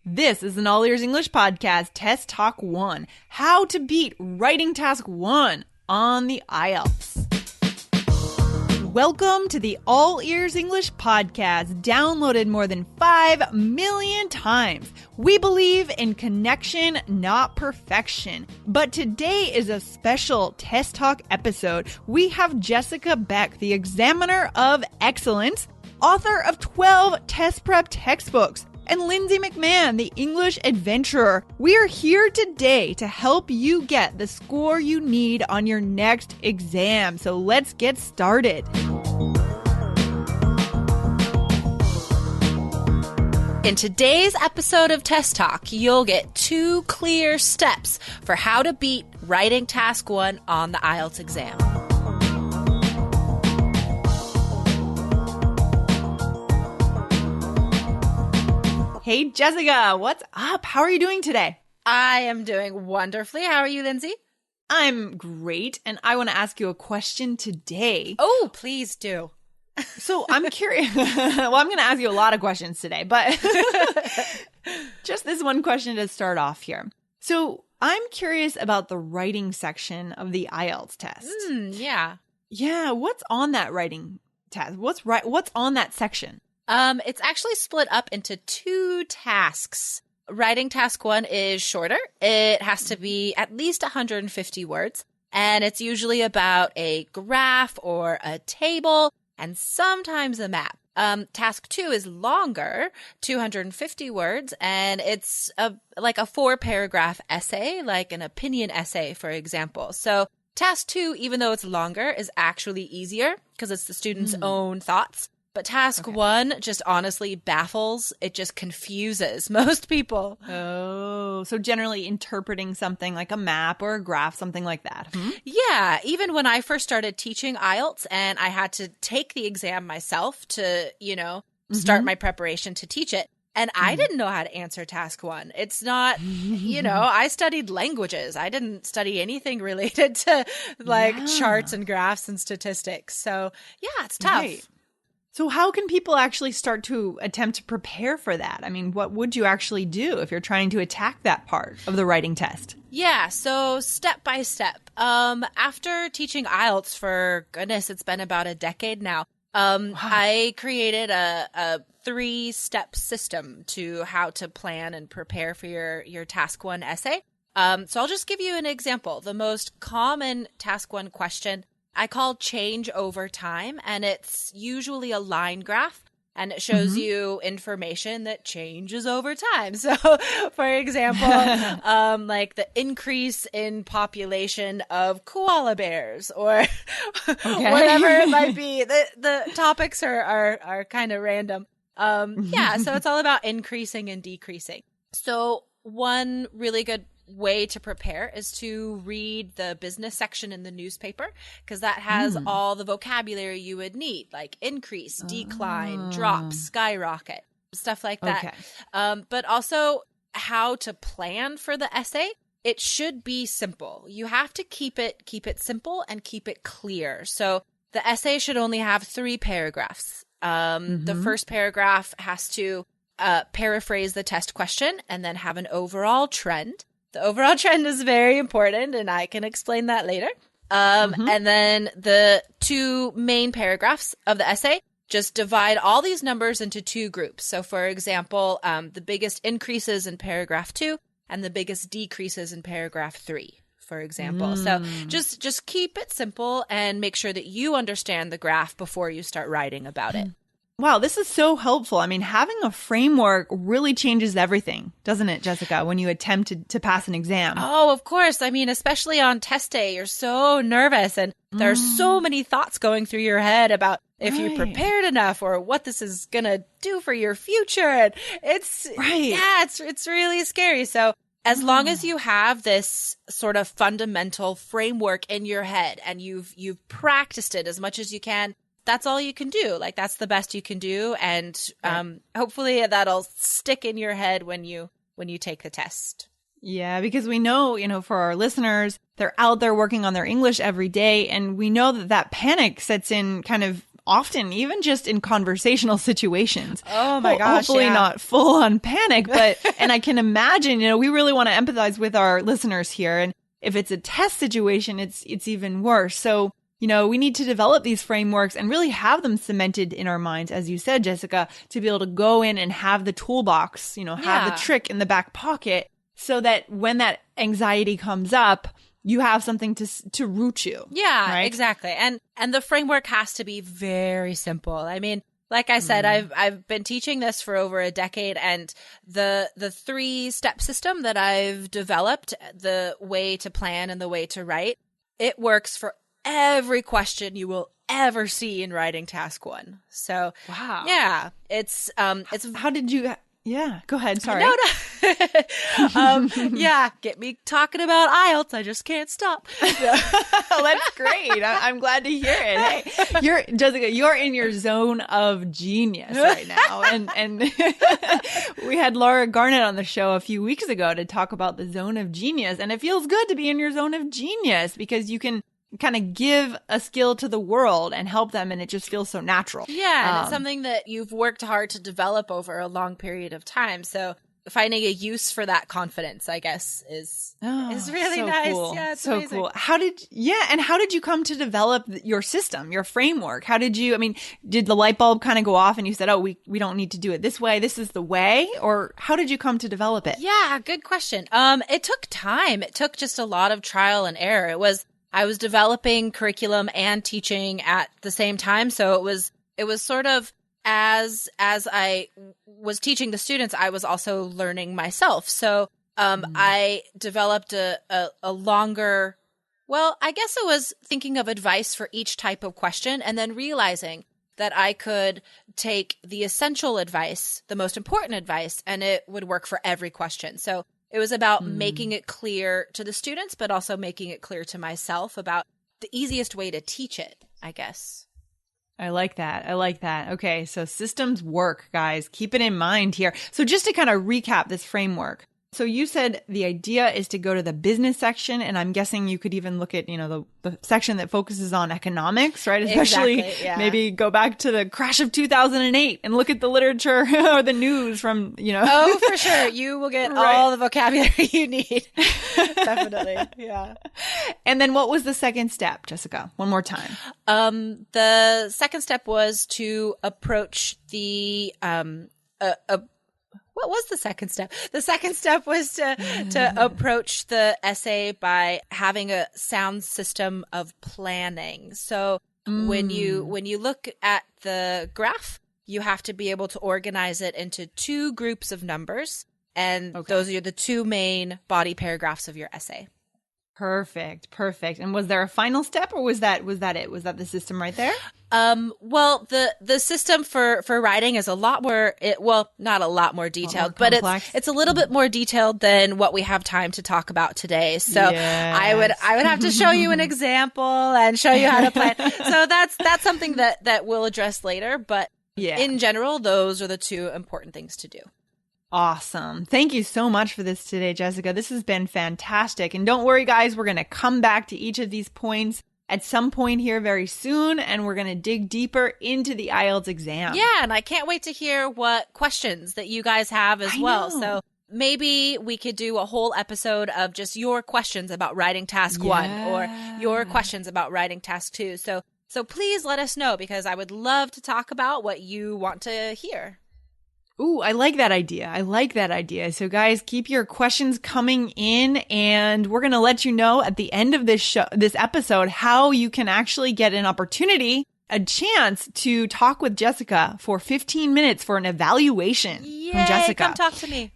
This is an All Ears English podcast, Test Talk 1, how to beat Writing Task 1 on the IELTS. Welcome to the All Ears English podcast, downloaded more than 5 million times. We believe in connection, not perfection. But today is a special Test Talk episode. We have Jessica Beck, the Examiner of Excellence, author of 12 test prep textbooks, and Lindsay McMahon, the English adventurer. We are here today to help you get the score you need on your next exam. So let's get started. In today's episode of Test Talk, you'll get 2 clear steps for how to beat Writing Task 1 on the IELTS exam. Hey, Jessica, what's up? How are you doing today? I am doing wonderfully. How are you, Lindsay? I'm great, and I want to ask you a question today. Oh, please do. So I'm curious. Well, I'm going to ask you a lot of questions today, but just this one question to start off here. So I'm curious about the writing section of the IELTS test. Yeah. Yeah, what's on that writing test? What's on that section? It's actually split up into 2 tasks. Writing task 1 is shorter. It has to be at least 150 words, and it's usually about a graph or a table and sometimes a map. Task 2 is longer, 250 words, and it's like a 4-paragraph essay, like an opinion essay, for example. So task 2, even though it's longer, is actually easier because it's the student's own thoughts. But task 1 just honestly baffles. It just confuses most people. Oh, so generally interpreting something like a map or a graph, something like that. Yeah, even when I first started teaching IELTS and I had to take the exam myself to, start my preparation to teach it. And I didn't know how to answer task 1. It's not, I studied languages. I didn't study anything related to charts and graphs and statistics. So yeah, it's tough. Right. So how can people actually start to attempt to prepare for that? I mean, what would you actually do if you're trying to attack that part of the writing test? Yeah, so step by step. After teaching IELTS for, goodness, it's been about a decade now, I created a 3-step system to how to plan and prepare for your task 1 essay. So I'll just give you an example. The most common task 1 question I call change over time, and it's usually a line graph, and it shows you information that changes over time. So, for example, like the increase in population of koala bears or whatever it might be. The topics are kind of random. Yeah, so it's all about increasing and decreasing. So one really good way to prepare is to read the business section in the newspaper, because that has all the vocabulary you would need, like increase, decline, drop, skyrocket, stuff like that. But also how to plan for the essay. It should be simple. You have to keep it simple and keep it clear. So the essay should only have 3 paragraphs. The first paragraph has to paraphrase the test question and then have an overall trend. The overall trend is very important, and I can explain that later. And then the 2 main paragraphs of the essay, just divide all these numbers into 2 groups. So, for example, the biggest increases in paragraph 2 and the biggest decreases in paragraph 3, for example. So just keep it simple and make sure that you understand the graph before you start writing about it. Wow, this is so helpful. I mean, having a framework really changes everything, doesn't it, Jessica, when you attempt to pass an exam? Oh, of course. I mean, especially on test day, you're so nervous and there are so many thoughts going through your head about if you prepared enough or what this is going to do for your future. And it's really scary. So as long as you have this sort of fundamental framework in your head and you've practiced it as much as you can, that's all you can do. Like, that's the best you can do. And hopefully that'll stick in your head when you take the test. Yeah, because we know, for our listeners, they're out there working on their English every day. And we know that panic sets in kind of often, even just in conversational situations. Oh my gosh. Hopefully not full on panic, but, and I can imagine, we really want to empathize with our listeners here. And if it's a test situation, it's even worse. So, we need to develop these frameworks and really have them cemented in our minds, as you said, Jessica, to be able to go in and have the toolbox, have the trick in the back pocket so that when that anxiety comes up, you have something to root you. Yeah, right? Exactly. And the framework has to be very simple. I mean, like I said, I've been teaching this for over a decade, and the 3-step system that I've developed, the way to plan and the way to write, it works for every question you will ever see in writing task 1. So, wow. Yeah, it's how did you, go ahead. Sorry. No. Yeah, get me talking about IELTS. I just can't stop. Oh, that's great. I'm glad to hear it. Hey, Jessica, you're in your zone of genius right now. And we had Laura Garnett on the show a few weeks ago to talk about the zone of genius. And it feels good to be in your zone of genius because you can kind of give a skill to the world and help them, and it just feels so natural. Yeah, and it's something that you've worked hard to develop over a long period of time. So finding a use for that confidence, I guess, is really so nice. Cool. Yeah, it's so amazing. Cool. How did you come to develop your system, your framework? Did the light bulb kind of go off and you said, oh, we don't need to do it this way, this is the way? Or how did you come to develop it? Yeah, good question. It took time. It took just a lot of trial and error. I was developing curriculum and teaching at the same time. So it was sort of as I was teaching the students, I was also learning myself. So I developed a longer, I guess it was thinking of advice for each type of question and then realizing that I could take the essential advice, the most important advice, and it would work for every question. So it was about making it clear to the students, but also making it clear to myself about the easiest way to teach it, I guess. I like that. Okay, so systems work, guys. Keep it in mind here. So just to kind of recap this framework. So you said the idea is to go to the business section, and I'm guessing you could even look at, the section that focuses on economics, right? Especially maybe go back to the crash of 2008 and look at the literature or the news from, Oh, for sure. You will get all the vocabulary you need. Definitely. Yeah. And then what was the second step, Jessica? One more time. The second step was to approach the, what was the second step? The second step was to approach the essay by having a sound system of planning. So when you look at the graph, you have to be able to organize it into 2 groups of numbers. And those are the 2 main body paragraphs of your essay. Perfect. And was there a final step, or was that it? Was that the system right there? Well, the system for writing is a lot more, not a lot more detailed, but it's a little bit more detailed than what we have time to talk about today. So yes. I would have to show you an example and show you how to plan. So that's something that we'll address later. But in general, those are the 2 important things to do. Awesome. Thank you so much for this today, Jessica. This has been fantastic. And don't worry, guys, we're going to come back to each of these points at some point here very soon, and we're going to dig deeper into the IELTS exam. Yeah, and I can't wait to hear what questions that you guys have as well. So maybe we could do a whole episode of just your questions about writing task 1 or your questions about writing task 2. So please let us know, because I would love to talk about what you want to hear. Ooh, I like that idea. So guys, keep your questions coming in, and we're going to let you know at the end of this episode how you can actually get an opportunity, a chance to talk with Jessica for 15 minutes for an evaluation from Jessica. Come talk to me.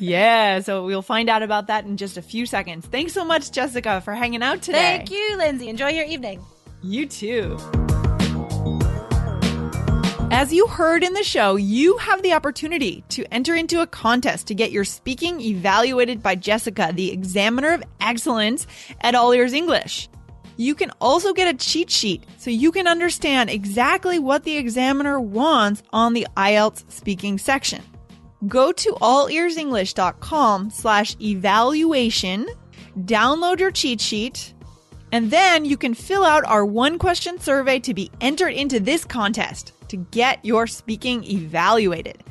Yeah, so we'll find out about that in just a few seconds. Thanks so much, Jessica, for hanging out today. Thank you, Lindsay. Enjoy your evening. You too. As you heard in the show, you have the opportunity to enter into a contest to get your speaking evaluated by Jessica, the Examiner of Excellence at All Ears English. You can also get a cheat sheet so you can understand exactly what the examiner wants on the IELTS speaking section. Go to allearsenglish.com/evaluation, download your cheat sheet, And then you can fill out our one-question survey to be entered into this contest to get your speaking evaluated.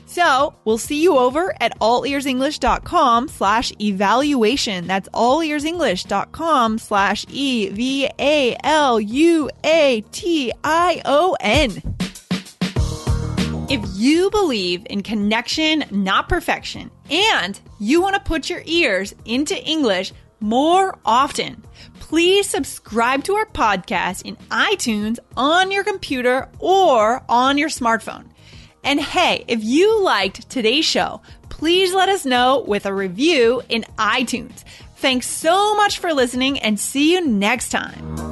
So we'll see you over at allearsenglish.com/evaluation. That's allearsenglish.com/evaluation. If you believe in connection, not perfection, and you want to put your ears into English more often, please subscribe to our podcast in iTunes on your computer or on your smartphone. And hey, if you liked today's show, please let us know with a review in iTunes. Thanks so much for listening and see you next time.